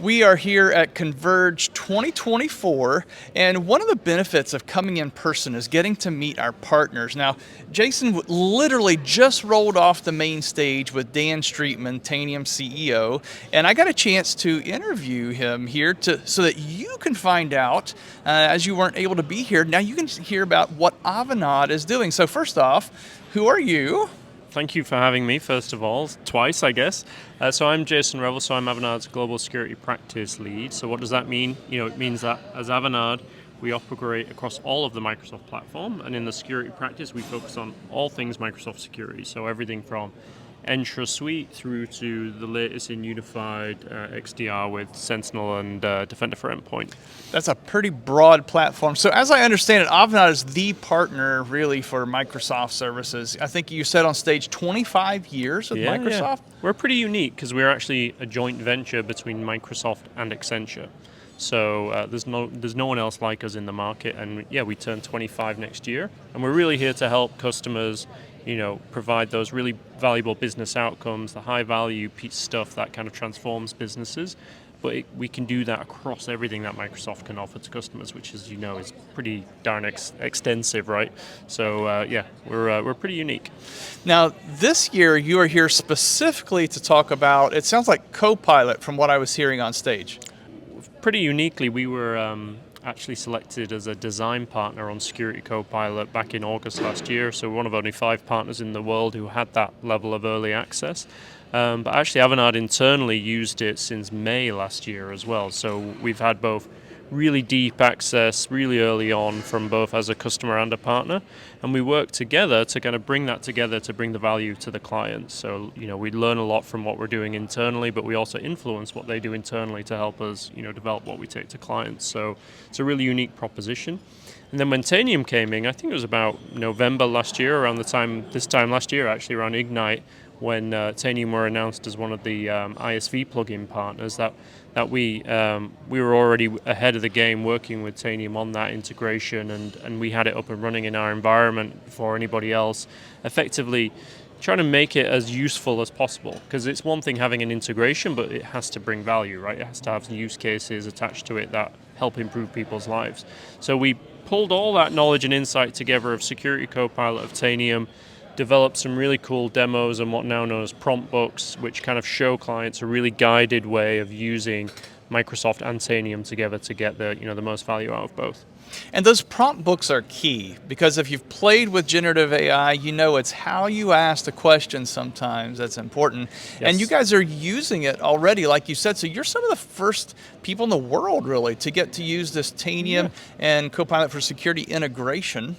We are here at Converge 2024, and one of the benefits of coming in person is getting to meet our partners. Now, Jason literally just rolled off the main stage with Dan Streetman, Tanium CEO, and I got a chance to interview him here so that you can find out, as you weren't able to be here, now you can hear about what Avanade is doing. So first off, who are you? Thank you for having me, first of all, twice, I guess. So I'm Jason Revel, so I'm Avanade's Global Security Practice Lead. So what does that mean? It means that as Avanade, we operate across all of the Microsoft platform, and in the security practice, we focus on all things Microsoft security. So everything from Entra Suite through to the latest in unified XDR with Sentinel and Defender for Endpoint. That's a pretty broad platform. So as I understand it, Avanade is the partner really for Microsoft services. I think you said on stage 25 years with Microsoft? Yeah. We're pretty unique because we're actually a joint venture between Microsoft and Accenture. So there's no one else like us in the market, and yeah, we turn 25 next year, and we're really here to help customers, provide those really valuable business outcomes, the high value piece stuff that kind of transforms businesses. But we can do that across everything that Microsoft can offer to customers, which, as you know, is pretty darn extensive, right? So we're pretty unique. Now, this year you are here specifically to talk about, it sounds like Copilot from what I was hearing on stage. Pretty uniquely, we were actually selected as a design partner on Security Copilot back in August last year. So we're one of only 5 partners in the world who had that level of early access. But actually, Avanade internally used it since May last year as well. So we've had both really deep access really early on from both as a customer and a partner, and we work together to kind of bring that together to bring the value to the client. So we learn a lot from what we're doing internally, but we also influence what they do internally to help us develop what we take to clients. So it's a really unique proposition. And then when Tanium came in, I think it was about November last year, around this time last year actually, around Ignite, when Tanium were announced as one of the ISV plugin partners, that we were already ahead of the game working with Tanium on that integration, and we had it up and running in our environment before anybody else, effectively trying to make it as useful as possible. Because it's one thing having an integration, but it has to bring value, right? It has to have some use cases attached to it that help improve people's lives. So we pulled all that knowledge and insight together of Security Copilot, of Tanium, developed some really cool demos and what now known as prompt books, which kind of show clients a really guided way of using Microsoft and Tanium together to get the most value out of both. And those prompt books are key, because if you've played with generative AI, it's how you ask the question sometimes that's important. Yes. And you guys are using it already, like you said, so you're some of the first people in the world really to get to use this Tanium and Copilot for Security integration.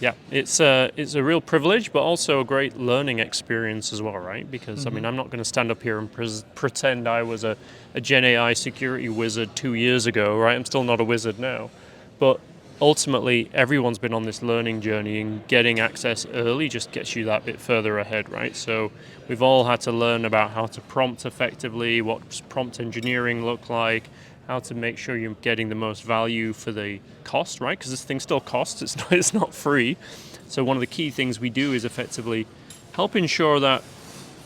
Yeah, it's a real privilege, but also a great learning experience as well, right? Because, I'm not going to stand up here and pretend I was a Gen AI security wizard 2 years ago, right? I'm still not a wizard now. But ultimately, everyone's been on this learning journey, and getting access early just gets you that bit further ahead, right? So we've all had to learn about how to prompt effectively, what does prompt engineering look like, how to make sure you're getting the most value for the cost, right? Because this thing still costs, it's not free. So one of the key things we do is effectively help ensure that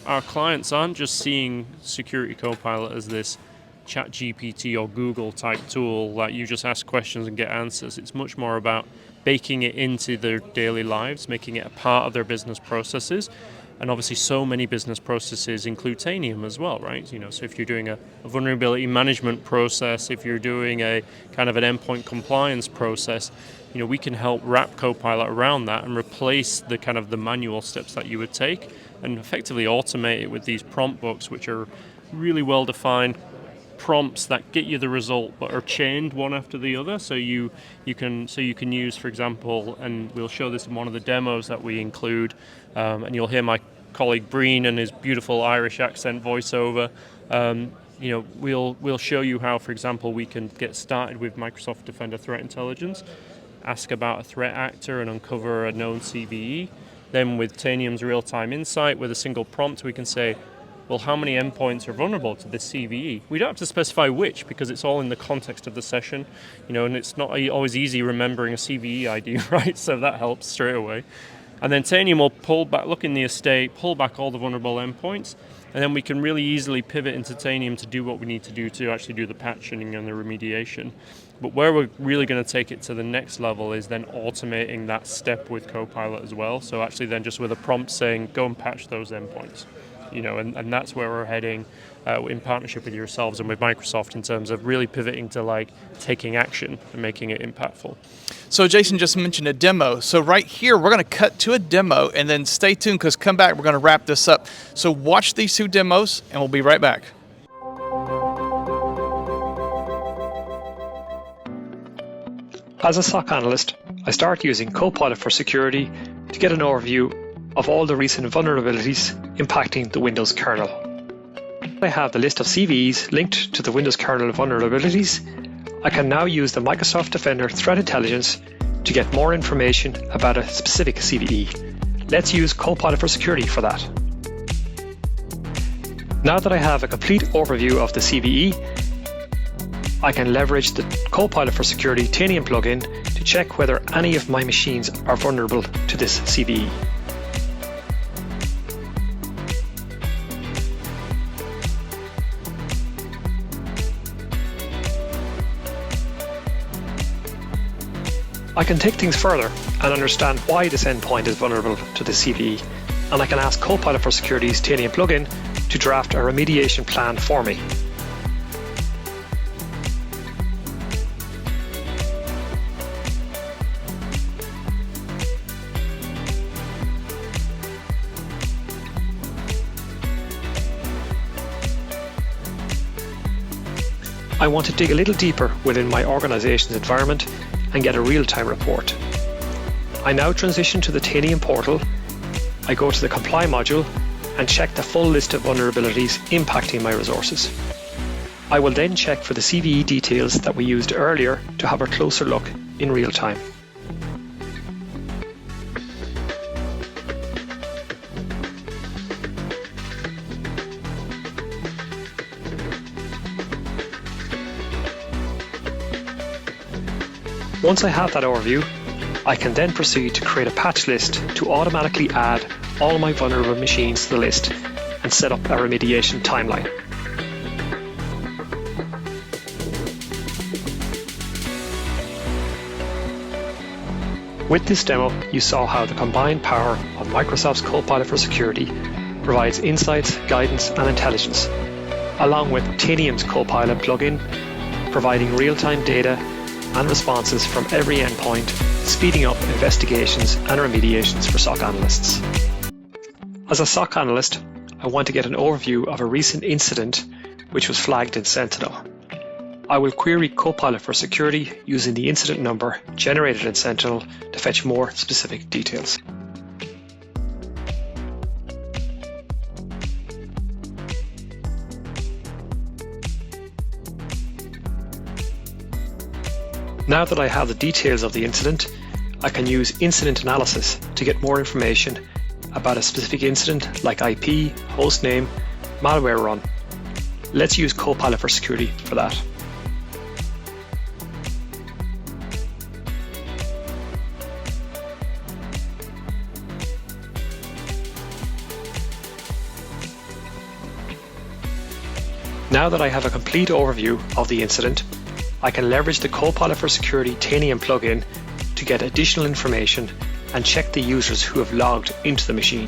our clients aren't just seeing Security Copilot as this ChatGPT or Google type tool that you just ask questions and get answers. It's much more about baking it into their daily lives, making it a part of their business processes. And obviously so many business processes include Tanium as well, right? So if you're doing a vulnerability management process, if you're doing a kind of an endpoint compliance process, we can help wrap Copilot around that and replace the kind of the manual steps that you would take and effectively automate it with these prompt books, which are really well defined prompts that get you the result but are chained one after the other. So you can use, for example, and we'll show this in one of the demos that we include, and you'll hear my colleague Breen and his beautiful Irish accent voiceover. We'll show you how, for example, we can get started with Microsoft Defender Threat Intelligence, ask about a threat actor and uncover a known CVE. Then with Tanium's real-time insight, with a single prompt, we can say, well, how many endpoints are vulnerable to this CVE? We don't have to specify which, because it's all in the context of the session, and it's not always easy remembering a CVE ID, right? So that helps straight away. And then Tanium will pull back, look in the estate, pull back all the vulnerable endpoints, and then we can really easily pivot into Tanium to do what we need to do to actually do the patching and the remediation. But where we're really going to take it to the next level is then automating that step with Copilot as well. So actually then just with a prompt saying, go and patch those endpoints. And that's where we're heading in partnership with yourselves and with Microsoft in terms of really pivoting to like taking action and making it impactful. So Jason just mentioned a demo. So right here, we're going to cut to a demo and then stay tuned because come back, we're going to wrap this up. So watch these 2 demos and we'll be right back. As a SOC analyst, I start using Copilot for security to get an overview of all the recent vulnerabilities impacting the Windows kernel. I have the list of CVEs linked to the Windows kernel vulnerabilities. I can now use the Microsoft Defender Threat Intelligence to get more information about a specific CVE. Let's use Copilot for security for that. Now that I have a complete overview of the CVE, I can leverage the Copilot for Security Tanium plugin to check whether any of my machines are vulnerable to this CVE. I can take things further and understand why this endpoint is vulnerable to the CVE, and I can ask Copilot for Security's Tanium plugin to draft a remediation plan for me. I want to dig a little deeper within my organization's environment and get a real-time report. I now transition to the Tanium portal. I go to the Comply module and check the full list of vulnerabilities impacting my resources. I will then check for the CVE details that we used earlier to have a closer look in real time. Once I have that overview, I can then proceed to create a patch list to automatically add all my vulnerable machines to the list and set up a remediation timeline. With this demo, you saw how the combined power of Microsoft's Copilot for Security provides insights, guidance, and intelligence, along with Tanium's Copilot plugin, providing real-time data and responses from every endpoint, speeding up investigations and remediations for SOC analysts. As a SOC analyst, I want to get an overview of a recent incident which was flagged in Sentinel. I will query Copilot for Security using the incident number generated in Sentinel to fetch more specific details. Now that I have the details of the incident, I can use incident analysis to get more information about a specific incident like IP, hostname, malware run. Let's use Copilot for Security for that. Now that I have a complete overview of the incident, I can leverage the Copilot for Security Tanium plugin to get additional information and check the users who have logged into the machine.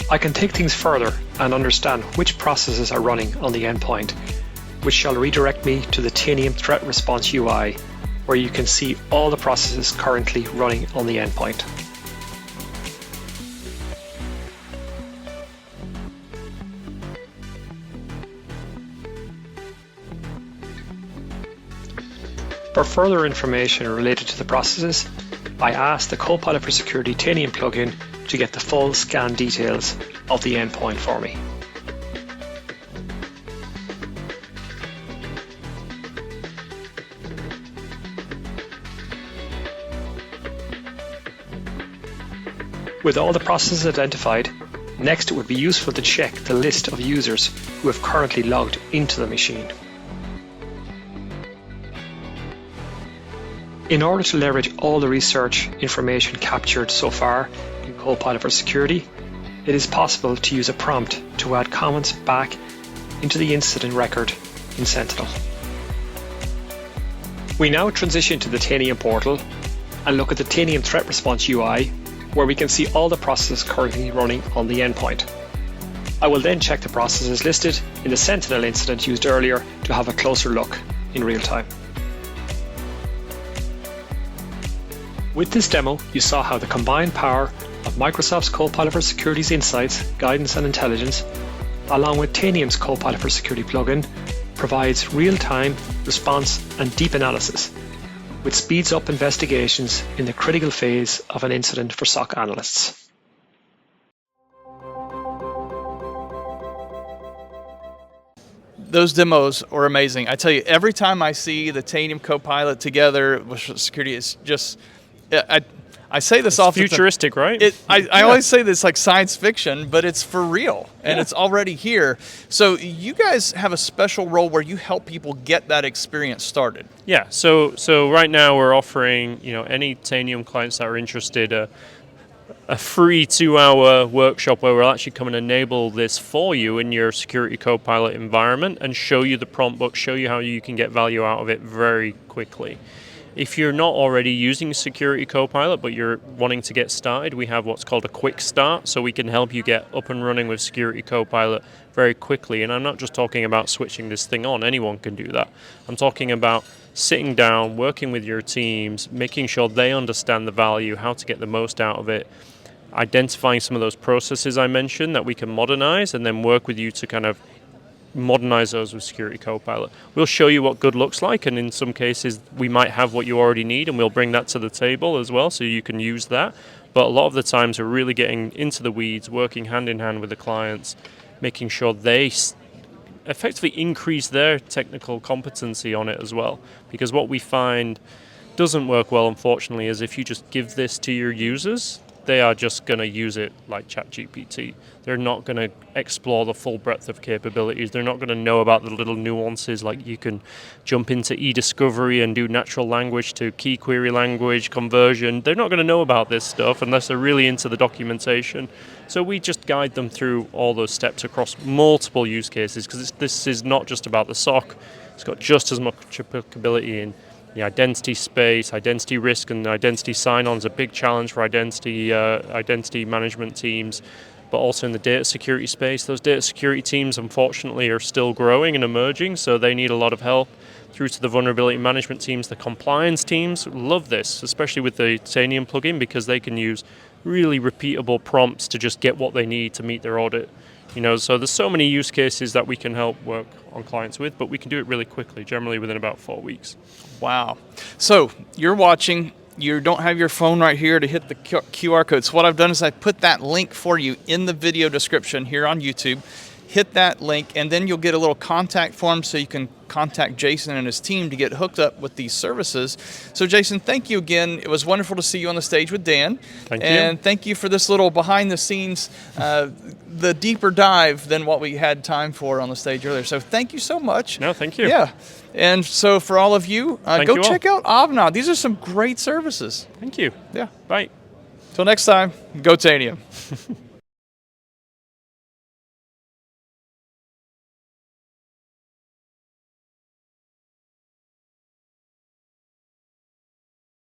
I can take things further and understand which processes are running on the endpoint, which shall redirect me to the Tanium Threat Response UI, where you can see all the processes currently running on the endpoint. For further information related to the processes, I asked the Copilot for Security Tanium plugin to get the full scan details of the endpoint for me. With all the processes identified, next it would be useful to check the list of users who have currently logged into the machine. In order to leverage all the research information captured so far in Copilot for Security, it is possible to use a prompt to add comments back into the incident record in Sentinel. We now transition to the Tanium portal and look at the Tanium Threat Response UI, where we can see all the processes currently running on the endpoint. I will then check the processes listed in the Sentinel incident used earlier to have a closer look in real time. With this demo, you saw how the combined power of Microsoft's Copilot for Security's insights, guidance and intelligence, along with Tanium's Copilot for Security plugin, provides real-time response and deep analysis, which speeds up investigations in the critical phase of an incident for SOC analysts. Those demos are amazing. I tell you, every time I see the Tanium Copilot together with security, it's just, I say this often. Futuristic, right? I always say this like science fiction, but it's for real, and it's already here. So you guys have a special role where you help people get that experience started. Yeah. So right now we're offering any Tanium clients that are interested a free 2-hour workshop where we'll actually come and enable this for you in your Security Copilot environment and show you the prompt book, show you how you can get value out of it very quickly. If you're not already using Security Copilot, but you're wanting to get started, we have what's called a quick start, so we can help you get up and running with Security Copilot very quickly. And I'm not just talking about switching this thing on, anyone can do that. I'm talking about sitting down, working with your teams, making sure they understand the value, how to get the most out of it, identifying some of those processes I mentioned that we can modernize, and then work with you to kind of modernize those with Security Copilot. We'll show you what good looks like, and in some cases we might have what you already need, and we'll bring that to the table as well so you can use that. But a lot of the times we're really getting into the weeds, working hand in hand with the clients, making sure they effectively increase their technical competency on it as well. Because what we find doesn't work well, unfortunately, is if you just give this to your users, they are just going to use it like ChatGPT. They're not going to explore the full breadth of capabilities. They're not going to know about the little nuances, like you can jump into e-discovery and do natural language to key query language conversion. They're not going to know about this stuff unless they're really into the documentation. So we just guide them through all those steps across multiple use cases, because this is not just about the SOC. It's got just as much applicability in the identity space. Identity risk and identity sign-on is a big challenge for identity management teams, but also in the data security space. Those data security teams, unfortunately, are still growing and emerging, so they need a lot of help. Through to the vulnerability management teams, the compliance teams love this, especially with the Tanium plugin, because they can use really repeatable prompts to just get what they need to meet their audit. So there's so many use cases that we can help work on clients with, but we can do it really quickly, generally within about 4 weeks. Wow. So you're watching, you don't have your phone right here to hit the QR code. So what I've done is I put that link for you in the video description here on YouTube. Hit that link, and then you'll get a little contact form so you can contact Jason and his team to get hooked up with these services. So Jason, thank you again. It was wonderful to see you on the stage with Dan. Thank you. And thank you for this little behind the scenes, the deeper dive than what we had time for on the stage earlier. So thank you so much. No, thank you. Yeah. And so for all of you, go check out Avanade. These are some great services. Thank you. Yeah. Bye. Till next time, go Tanium.